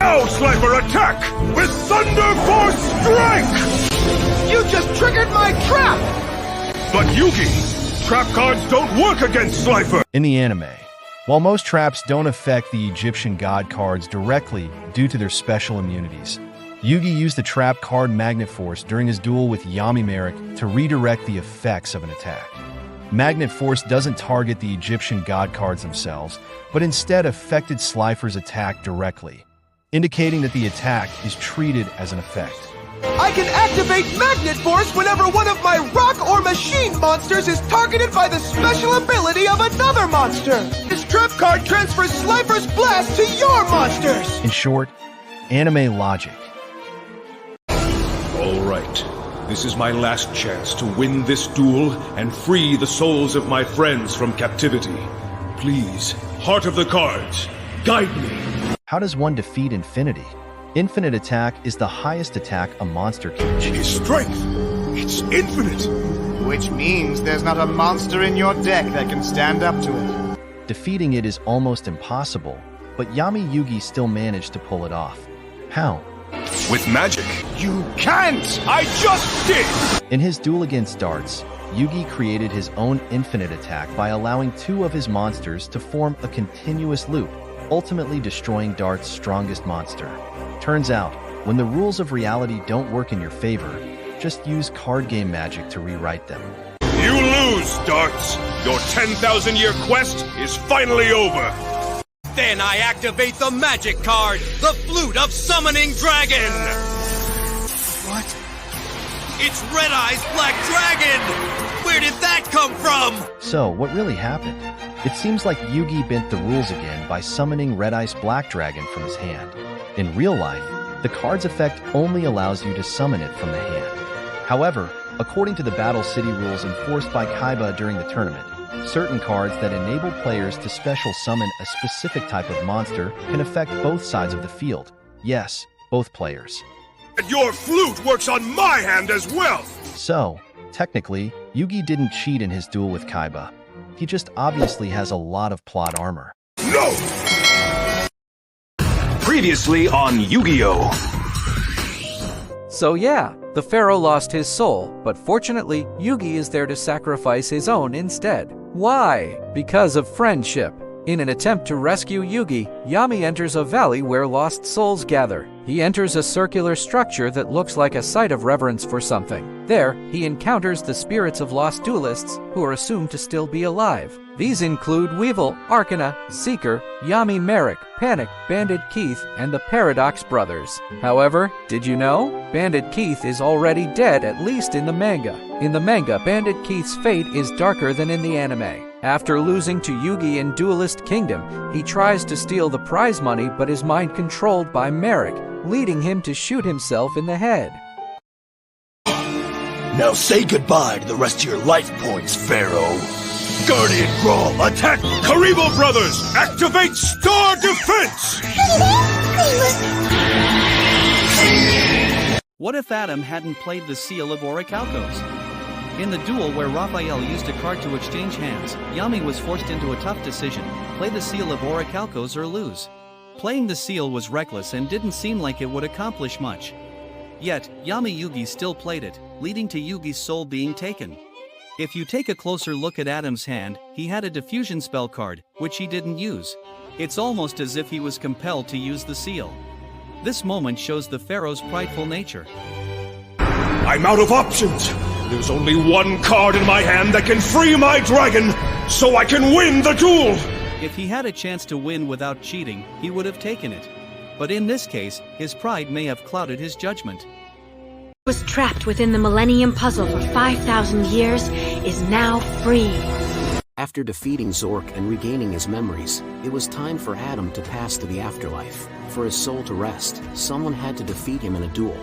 Now, Slifer, attack! With Thunder Force Strike! You just triggered my trap! But Yugi, trap cards don't work against Slifer! In the anime, while most traps don't affect the Egyptian god cards directly due to their special immunities, Yugi used the trap card Magnet Force during his duel with Yami Merrick to redirect the effects of an attack. Magnet Force doesn't target the Egyptian god cards themselves, but instead affected Slifer's attack directly, indicating that the attack is treated as an effect. I can activate Magnet Force whenever one of my rock or machine monsters is targeted by the special ability of another monster. This trap card transfers Slifer's blast to your monsters. In short, anime logic. All right. This is my last chance to win this duel and free the souls of my friends from captivity. Please, Heart of the Cards, guide me. How does one defeat Infinity? Infinite attack is the highest attack a monster can achieve. His strength, it's infinite. Which means there's not a monster in your deck that can stand up to it. Defeating it is almost impossible, but Yami Yugi still managed to pull it off. How? With magic. You can't! I just did! In his duel against Darts, Yugi created his own infinite attack by allowing two of his monsters to form a continuous loop, ultimately destroying Dart's strongest monster. Turns out, when the rules of reality don't work in your favor, just use card game magic to rewrite them. You lose, Darts! Your 10,000-year quest is finally over! Then I activate the magic card, the Flute of Summoning Dragon! What? It's Red Eye's Black Dragon! Where did that come from? So, what really happened? It seems like Yugi bent the rules again by summoning Red Eye's Black Dragon from his hand. In real life, the card's effect only allows you to summon it from the hand. However, according to the Battle City rules enforced by Kaiba during the tournament, certain cards that enable players to special summon a specific type of monster can affect both sides of the field. Yes, both players. And your flute works on my hand as well! So, technically, Yugi didn't cheat in his duel with Kaiba. He just obviously has a lot of plot armor. No! Previously on Yu-Gi-Oh! So yeah, the Pharaoh lost his soul, but fortunately, Yugi is there to sacrifice his own instead. Why? Because of friendship. In an attempt to rescue Yugi, Yami enters a valley where lost souls gather. He enters a circular structure that looks like a site of reverence for something. There, he encounters the spirits of lost duelists, who are assumed to still be alive. These include Weevil, Arcana, Seeker, Yami Merrick, Panic, Bandit Keith, and the Paradox Brothers. However, did you know? Bandit Keith is already dead, at least in the manga. In the manga, Bandit Keith's fate is darker than in the anime. After losing to Yugi in Duelist Kingdom, he tries to steal the prize money but is mind controlled by Merrick, leading him to shoot himself in the head. Now say goodbye to the rest of your life points, Pharaoh. Guardian Brawl, attack! Karibo Brothers, activate Star Defense! What if Atem hadn't played the Seal of Orichalcos? In the duel where Raphael used a card to exchange hands, Yami was forced into a tough decision: play the Seal of Orichalcos or lose. Playing the seal was reckless and didn't seem like it would accomplish much. Yet, Yami Yugi still played it, leading to Yugi's soul being taken. If you take a closer look at Atem's hand, he had a diffusion spell card, which he didn't use. It's almost as if he was compelled to use the seal. This moment shows the Pharaoh's prideful nature. I'm out of options! There's only one card in my hand that can free my dragon, so I can win the duel! If he had a chance to win without cheating, he would have taken it. But in this case, his pride may have clouded his judgment. Was trapped within the Millennium Puzzle for 5,000 years, is now free. After defeating Zork and regaining his memories, it was time for Atem to pass to the afterlife. For his soul to rest, someone had to defeat him in a duel.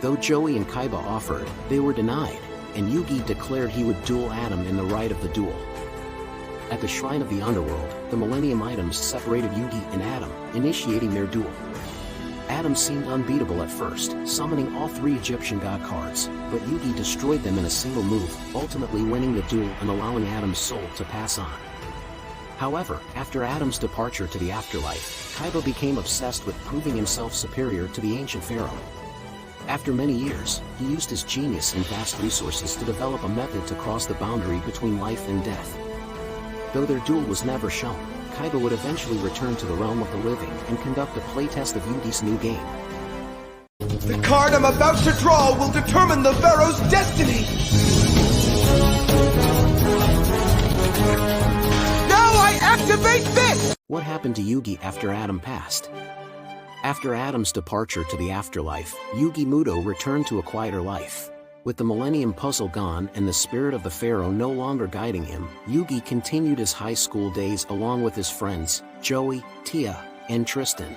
Though Joey and Kaiba offered, they were denied, and Yugi declared he would duel Atem in the rite of the duel. At the Shrine of the Underworld, the Millennium Items separated Yugi and Atem, initiating their duel. Atem seemed unbeatable at first, summoning all three Egyptian god cards, but Yugi destroyed them in a single move, ultimately winning the duel and allowing Atem's soul to pass on. However, after Atem's departure to the afterlife, Kaiba became obsessed with proving himself superior to the ancient Pharaoh. After many years, he used his genius and vast resources to develop a method to cross the boundary between life and death. Though their duel was never shown, Kaiba would eventually return to the realm of the living and conduct a playtest of Yugi's new game. The card I'm about to draw will determine the Pharaoh's destiny! Now I activate this! What happened to Yugi after Atem passed? After Atem's departure to the afterlife, Yugi Muto returned to a quieter life. With the Millennium Puzzle gone and the spirit of the Pharaoh no longer guiding him, Yugi continued his high school days along with his friends, Joey, Tia, and Tristan.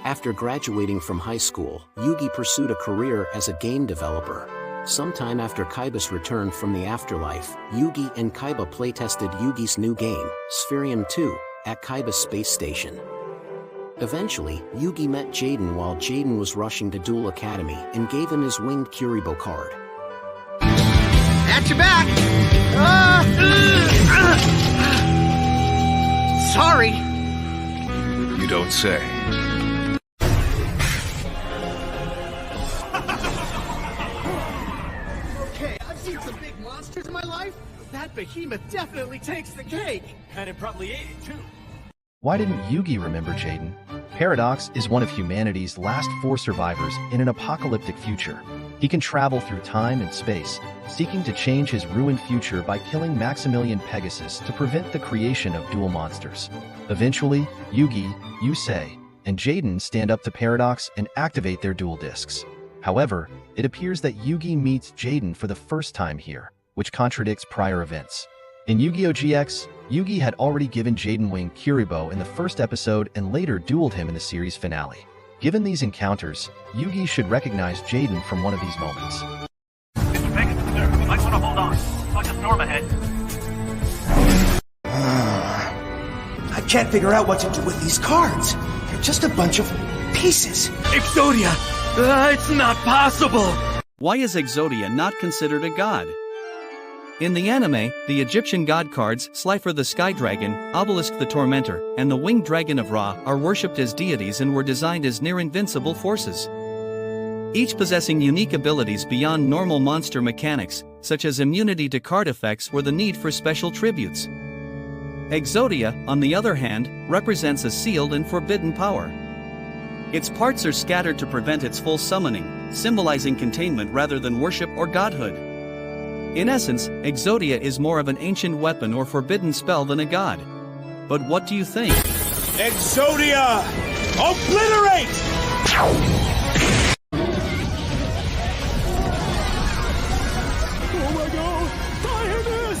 After graduating from high school, Yugi pursued a career as a game developer. Sometime after Kaiba's return from the afterlife, Yugi and Kaiba playtested Yugi's new game, Spherium 2, at Kaiba's space station. Eventually, Yugi met Jaden while Jaden was rushing to Duel Academy and gave him his winged Kuribo card. At your back! Sorry! You don't say. Okay, I've seen some big monsters in my life. That behemoth definitely takes the cake! And it probably ate it, too. Why didn't Yugi remember Jaden? Paradox is one of humanity's last 4 survivors in an apocalyptic future. He can travel through time and space, seeking to change his ruined future by killing Maximilian Pegasus to prevent the creation of dual monsters. Eventually, Yugi, Yusei, and Jaden stand up to Paradox and activate their dual discs. However, it appears that Yugi meets Jaden for the first time here, which contradicts prior events. In Yu-Gi-Oh! GX, Yugi had already given Jaden winged Kuribo in the first episode and later dueled him in the series finale. Given these encounters, Yugi should recognize Jaden from one of these moments. Mr. Pegasus, sir, you might want to hold on. It's like a storm ahead. I can't figure out what to do with these cards. They're just a bunch of pieces. Exodia! It's not possible! Why is Exodia not considered a god? In the anime, the Egyptian god cards, Slifer the Sky Dragon, Obelisk the Tormentor, and the Winged Dragon of Ra are worshipped as deities and were designed as near-invincible forces. Each possessing unique abilities beyond normal monster mechanics, such as immunity to card effects or the need for special tributes. Exodia, on the other hand, represents a sealed and forbidden power. Its parts are scattered to prevent its full summoning, symbolizing containment rather than worship or godhood. In essence, Exodia is more of an ancient weapon or forbidden spell than a god. But what do you think? Exodia! Obliterate! Oh my god! I hear this!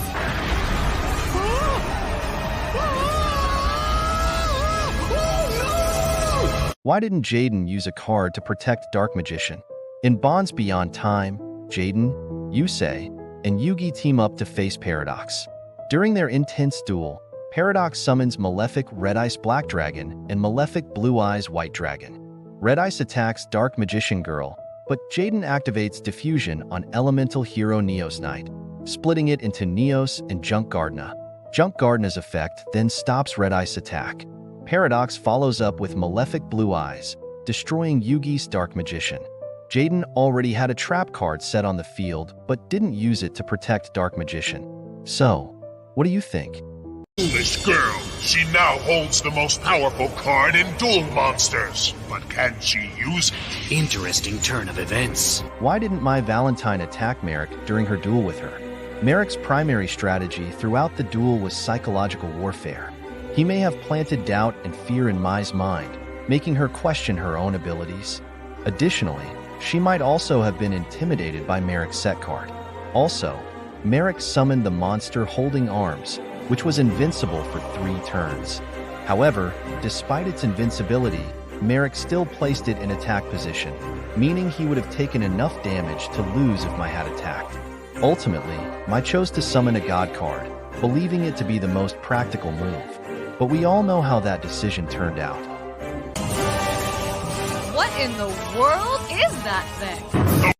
Oh no! Why didn't Jaden use a card to protect Dark Magician? In Bonds Beyond Time, Jaden, Yusei, and Yugi team up to face Paradox. During their intense duel, Paradox summons Malefic Red Ice Black Dragon and Malefic Blue Eyes White Dragon. Red Ice attacks Dark Magician Girl, but Jaden activates Diffusion on Elemental Hero Neos Knight, splitting it into Neos and Junk Gardna. Junk Gardna's effect then stops Red Ice attack. Paradox follows up with Malefic Blue Eyes, destroying Yugi's Dark Magician. Jaden already had a trap card set on the field, but didn't use it to protect Dark Magician. So, what do you think? Foolish girl. She now holds the most powerful card in Duel Monsters. But can she use it? Interesting turn of events. Why didn't Mai Valentine attack Merrick during her duel with her? Merrick's primary strategy throughout the duel was psychological warfare. He may have planted doubt and fear in Mai's mind, making her question her own abilities. Additionally, she might also have been intimidated by Merrick's set card. Also, Merrick summoned the monster Holding Arms, which was invincible for 3 turns. However, despite its invincibility, Merrick still placed it in attack position, meaning he would have taken enough damage to lose if Mai had attacked. Ultimately, Mai chose to summon a god card, believing it to be the most practical move. But we all know how that decision turned out. What in the world is that thing?